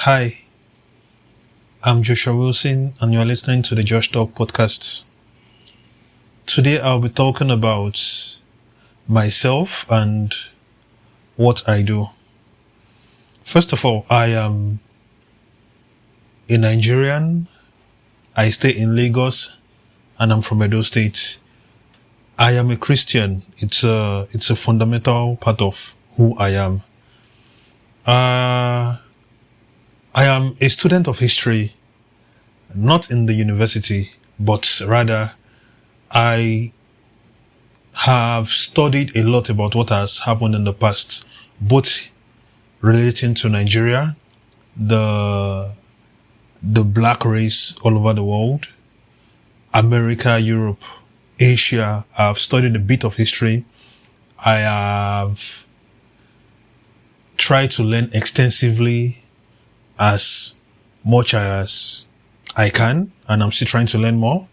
Hi, I'm Joshua Wilson, and you're listening to the Josh Talk podcast. Today, I'll be talking about myself and what I do. First of all, I am a Nigerian. I stay in Lagos, and I'm from Edo State. I am a Christian. It's a fundamental part of who I am. I am a student of history, not in the university, but rather I have studied a lot about what has happened in the past, both relating to Nigeria, the black race all over the world, America, Europe, Asia. I've studied a bit of history. I have tried to learn extensively as much as I can, and I'm still trying to learn more.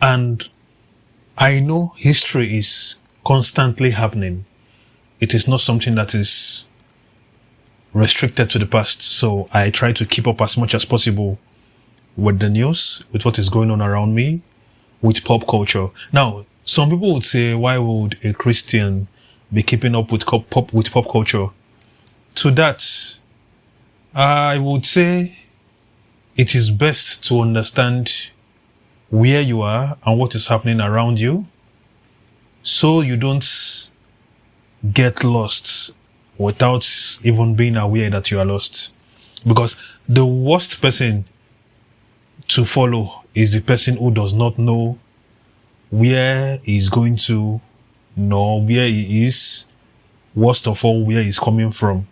And I know history is constantly happening. It is not something that is restricted to the past. So I try to keep up as much as possible with the news, with what is going on around me, with pop culture. Now, some people would say, why would a Christian be keeping up with pop culture? To that, I would say it is best to understand where you are and what is happening around you, so you don't get lost without even being aware that you are lost. Because the worst person to follow is the person who does not know where he's going to, nor where he is, worst of all, where he's coming from.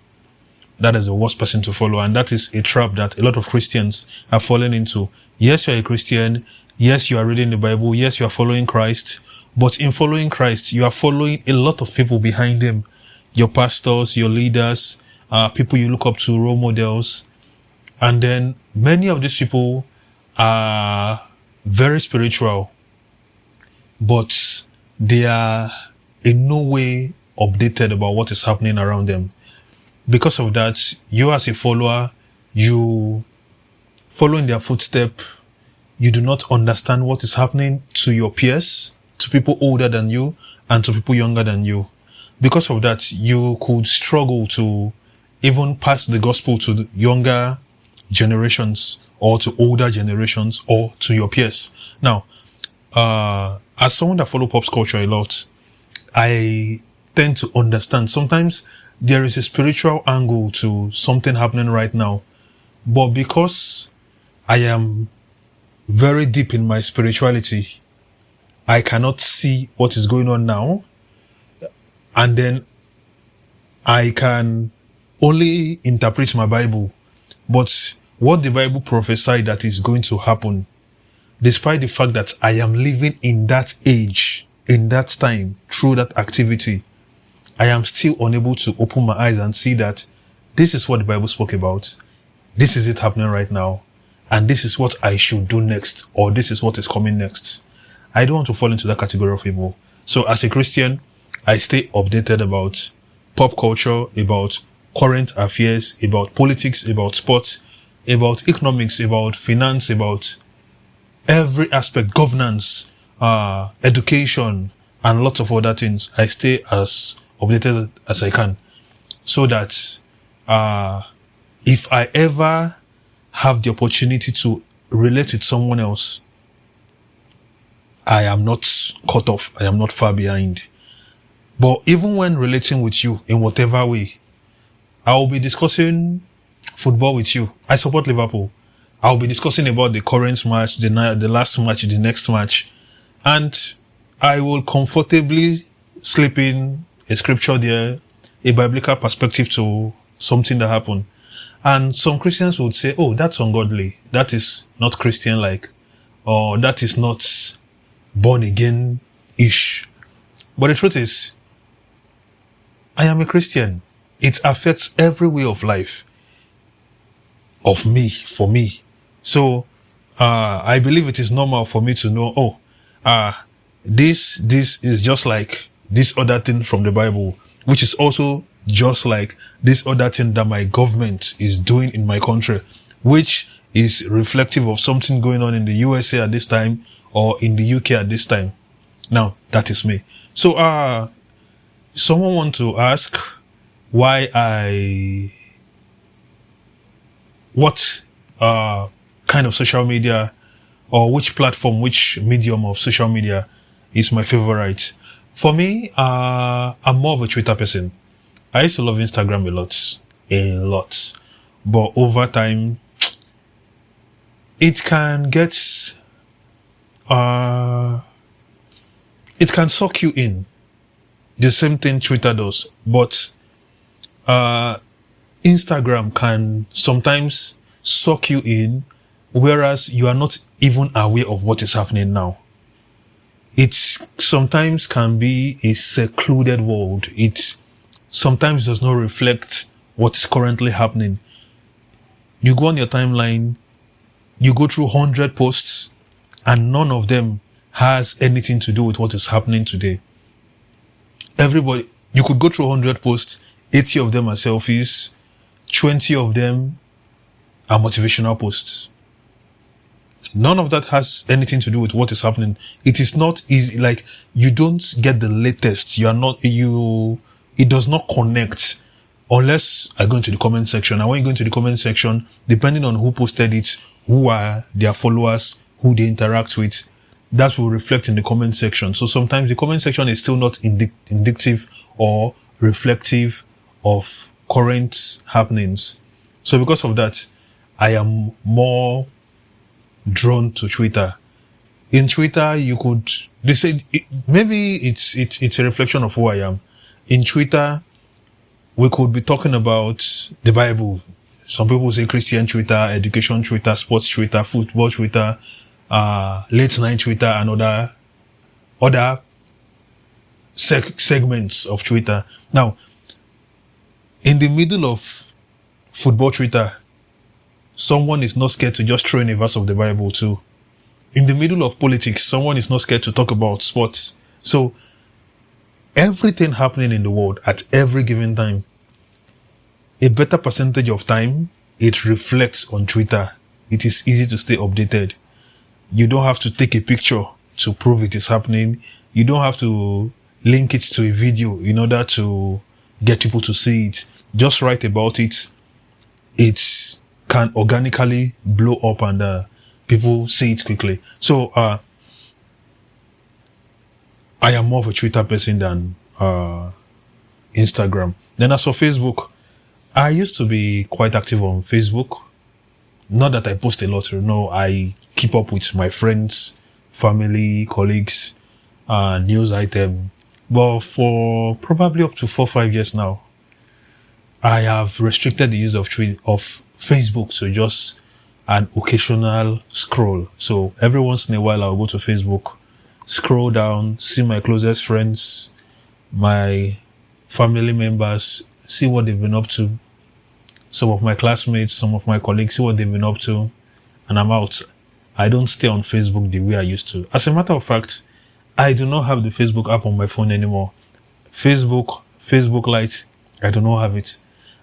That is the worst person to follow, and that is a trap that a lot of Christians have fallen into. Yes, you are a Christian. Yes, you are reading the Bible. Yes, you are following Christ. But in following Christ, you are following a lot of people behind him. Your pastors, your leaders, people you look up to, role models. And then many of these people are very spiritual, but they are in no way updated about what is happening around them. Because of that, you as a follower, you follow in their footstep. You do not understand what is happening to your peers, to people older than you, and to people younger than you. Because of that, you could struggle to even pass the gospel to the younger generations, or to older generations, or to your peers. Now, as someone that follows pop culture a lot, I tend to understand sometimes there is a spiritual angle to something happening right now. But because I am very deep in my spirituality, I cannot see what is going on now. And then I can only interpret my Bible. But what the Bible prophesied that is going to happen, despite the fact that I am living in that age, in that time, through that activity, I am still unable to open my eyes and see that this is what the Bible spoke about. This is it happening right now. And this is what I should do next, or this is what is coming next. I don't want to fall into that category of people. So as a Christian, I stay updated about pop culture, about current affairs, about politics, about sports, about economics, about finance, about every aspect, governance, education, and lots of other things. I stay as updated as I can, so that if I ever have the opportunity to relate with someone else, I am not cut off. I am not far behind. But even when relating with you in whatever way, I will be discussing football with you. I support Liverpool. I will be discussing about the current match, the last match, the next match, and I will comfortably slip in a scripture there, a biblical perspective to something that happened. And some Christians would say, oh, that's ungodly. That is not Christian-like. Or that is not born-again-ish. But the truth is, I am a Christian. It affects every way of life. Of me, for me. So, I believe it is normal for me to know, this is just like this other thing from the Bible, which is also just like this other thing that my government is doing in my country, which is reflective of something going on in the USA at this time or in the UK at this time. Now, that is me. So, someone want to ask what kind of social media or which platform, which medium of social media is my favorite. For me, I'm more of a Twitter person. I used to love Instagram a lot. But over time, it can suck you in. The same thing Twitter does. But, Instagram can sometimes suck you in, whereas you are not even aware of what is happening now. It sometimes can be a secluded world. It sometimes does not reflect what is currently happening. You go on your timeline, you go through 100 posts, and none of them has anything to do with what is happening today. Everybody, you could go through 100 posts, 80 of them are selfies, 20 of them are motivational posts. None of that has anything to do with what is happening. It is not easy, like, you don't get the latest. It does not connect unless I go into the comment section. And when you go into the comment section, depending on who posted it, who are their followers, who they interact with, that will reflect in the comment section. So sometimes the comment section is still not indicative or reflective of current happenings. So because of that, I am more drawn to Twitter. In Twitter, maybe it's a reflection of who I am. In Twitter, we could be talking about the Bible. Some people say Christian Twitter, education Twitter, sports Twitter, football Twitter, late night Twitter, and other segments of Twitter. Now, in the middle of football Twitter, someone is not scared to just throw in a verse of the Bible too. In the middle of politics, someone is not scared to talk about sports. So, everything happening in the world at every given time, a better percentage of time, it reflects on Twitter. It is easy to stay updated. You don't have to take a picture to prove it is happening. You don't have to link it to a video in order to get people to see it. Just write about it. It can organically blow up and people see it quickly. So, I am more of a Twitter person than Instagram. Then as for Facebook, I used to be quite active on Facebook. Not that I post a lot, no, I keep up with my friends, family, colleagues, news item. But for probably up to 4 or 5 years now, I have restricted the use of Facebook to just an occasional scroll. So every once in a while, I'll go to Facebook, scroll down, see my closest friends, my family members, see what they've been up to. Some of my classmates, some of my colleagues, see what they've been up to, and I'm out. I don't stay on Facebook the way I used to. As a matter of fact, I do not have the Facebook app on my phone anymore. Facebook Lite, I do not have it.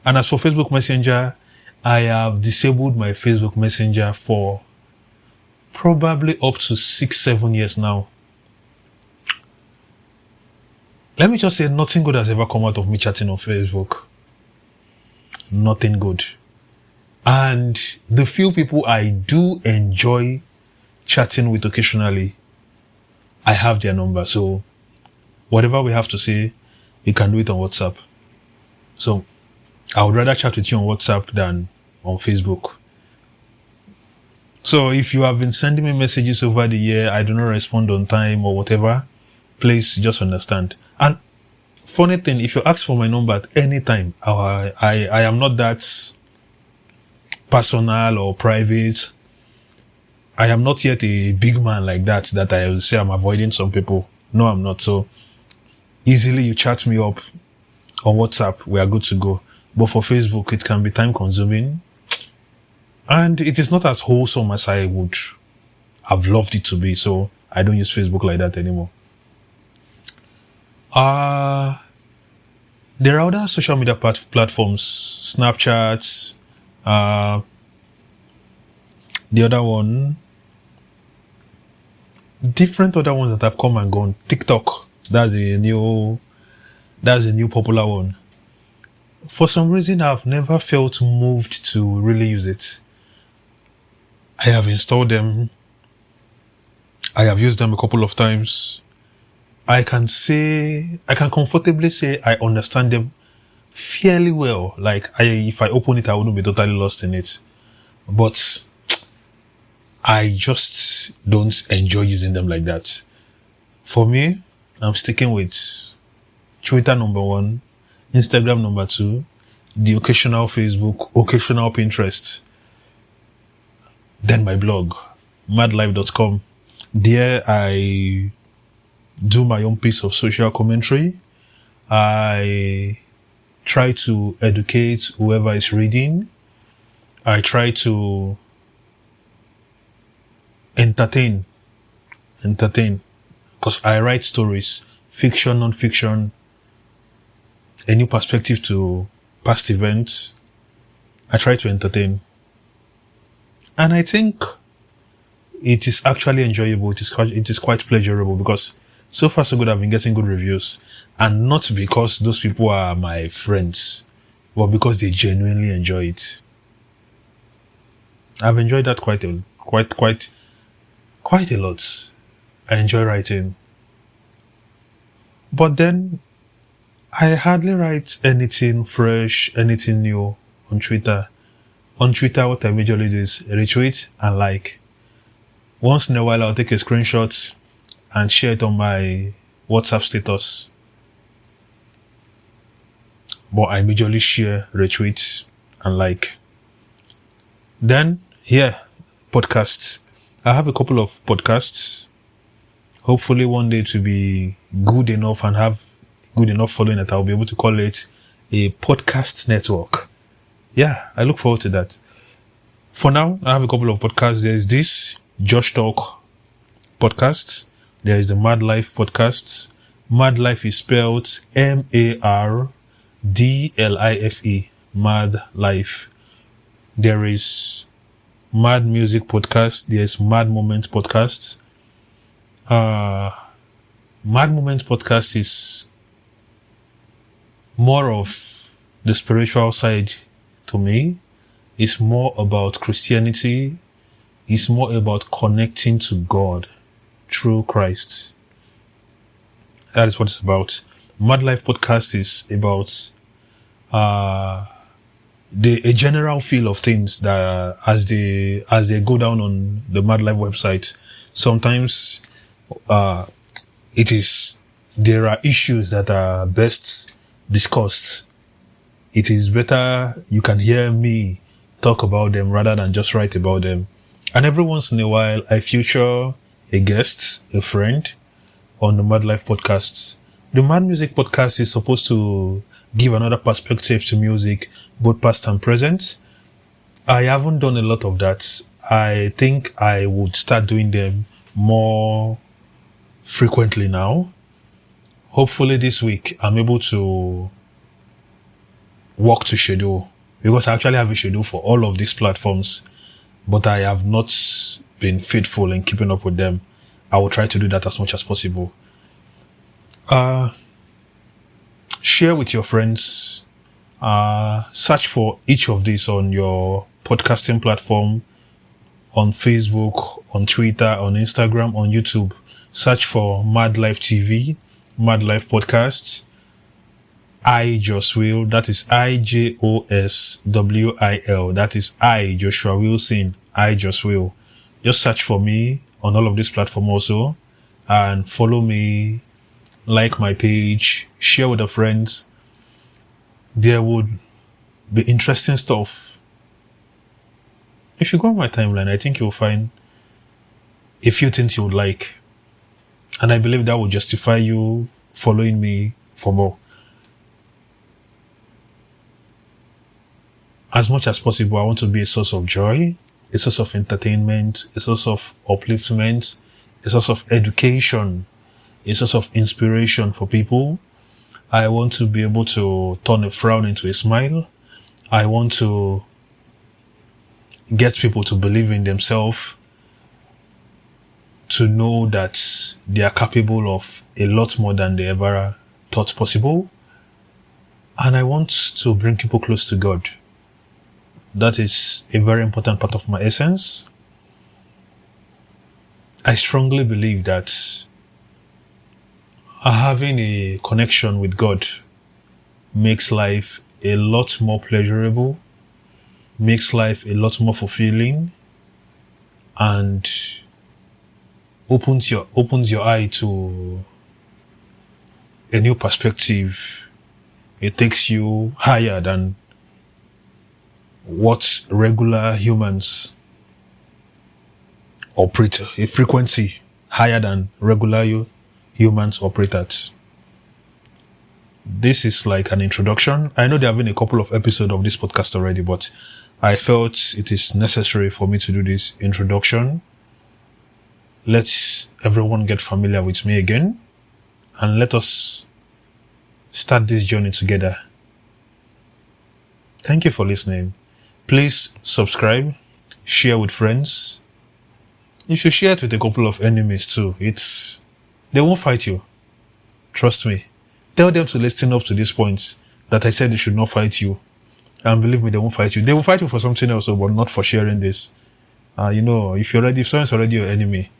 And as for Facebook Messenger, I have disabled my Facebook Messenger for probably up to 6-7 years now. Let me just say, nothing good has ever come out of me chatting on Facebook. Nothing good. And the few people I do enjoy chatting with occasionally, I have their number. So whatever we have to say, we can do it on WhatsApp. So I would rather chat with you on WhatsApp than on Facebook. So if you have been sending me messages over the year, I do not respond on time or whatever, please just understand. And funny thing, if you ask for my number at any time, I am not that personal or private. I am not yet a big man like that I will say I'm avoiding some people. No, I'm not. So easily you chat me up on WhatsApp, we are good to go. But for Facebook, it can be time consuming. And it is not as wholesome as I would have loved it to be. So I don't use Facebook like that anymore. There are other social media platforms, Snapchat, the other one, different other ones that have come and gone. TikTok, that's a new popular one. For some reason, I've never felt moved to really use it. I have installed them. I have used them a couple of times. I can comfortably say I understand them fairly well. Like, if I open it, I wouldn't be totally lost in it. But I just don't enjoy using them like that. For me, I'm sticking with Twitter number 1, Instagram number 2, the occasional Facebook, occasional Pinterest, then my blog, madlife.com. There I do my own piece of social commentary. I try to educate whoever is reading. I try to entertain, because I write stories, fiction, non-fiction, a new perspective to past events. I try to entertain. And I think it is actually enjoyable. It is quite pleasurable, because so far so good, I've been getting good reviews. And not because those people are my friends, but because they genuinely enjoy it. I've enjoyed that quite a lot. I enjoy writing. But then, I hardly write anything fresh, anything new on Twitter. On Twitter, what I usually do is retweet and like. Once in a while, I'll take a screenshot and share it on my WhatsApp status. But I immediately share, retweet, and like. Then, podcasts. I have a couple of podcasts. Hopefully one day to be good enough and have good enough following that I'll be able to call it a podcast network. Yeah, I look forward to that. For now, I have a couple of podcasts. There's this Josh Talk podcast. There is the Mad Life podcast. Mad Life is spelled MARDLIFE. Mad Life. There is Mad Music podcast. There's Mad Moment podcast. Mad Moment podcast is more of the spiritual side to me. It's more about Christianity. It's more about connecting to God through Christ. That is what it's about. Mad Life podcast is about a general feel of things that as they go down on the Mad Life website. Sometimes there are issues that are best discussed. It is better you can hear me talk about them rather than just write about them. And every once in a while, I feature a guest, a friend, on the Mad Life podcast. The Mad Music podcast is supposed to give another perspective to music, both past and present. I haven't done a lot of that. I think I would start doing them more frequently now. Hopefully this week I'm able to work to schedule, because I actually have a schedule for all of these platforms, but I have not been faithful in keeping up with them. I will try to do that as much as possible. Share with your friends. Search for each of these on your podcasting platform, on Facebook, on Twitter, on Instagram, on YouTube. Search for Mad Life TV, Mad Life Podcast. I Just Will, that is IJOSWIL, that is I, Joshua Wilson, I Just Will. Just search for me on all of these platforms also, and follow me, like my page, share with your friends. There would be interesting stuff. If you go on my timeline, I think you'll find a few things you would like. And I believe that will justify you following me for more. As much as possible, I want to be a source of joy, a source of entertainment, a source of upliftment, a source of education, a source of inspiration for people. I want to be able to turn a frown into a smile. I want to get people to believe in themselves, to know that they are capable of a lot more than they ever thought possible. And I want to bring people close to God. That is a very important part of my essence. I strongly believe that having a connection with God makes life a lot more pleasurable, makes life a lot more fulfilling, and opens your eye to a new perspective. It takes you higher than what regular humans operate, a frequency higher than regular humans operate at. This is like an introduction. I know there have been a couple of episodes of this podcast already, but I felt it is necessary for me to do this introduction. Let everyone get familiar with me again, and let us start this journey together. Thank you for listening. Please subscribe, share with friends. You should share it with a couple of enemies too. They won't fight you. Trust me. Tell them to listen up to this point that I said they should not fight you. And believe me, they won't fight you. They will fight you for something else, but not for sharing this. If someone's already your enemy,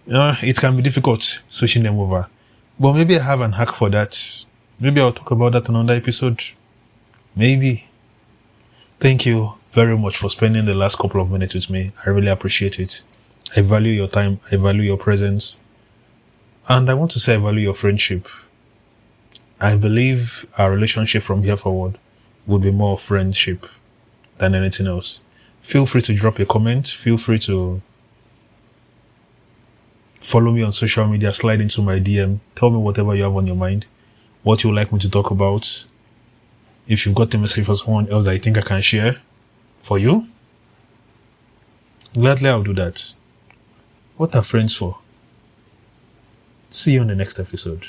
it can be difficult switching them over. But maybe I have an hack for that. Maybe I'll talk about that in another episode. Maybe. Thank you very much for spending the last couple of minutes with me. I really appreciate it. I value your time. I value your presence. And I want to say I value your friendship. I believe our relationship from here forward would be more friendship than anything else. Feel free to drop a comment. Feel free to follow me on social media. Slide into my DM. Tell me whatever you have on your mind. What you would like me to talk about. If you've got a message for someone else that I think I can share for you, gladly I'll do that. What are friends for? See you on the next episode.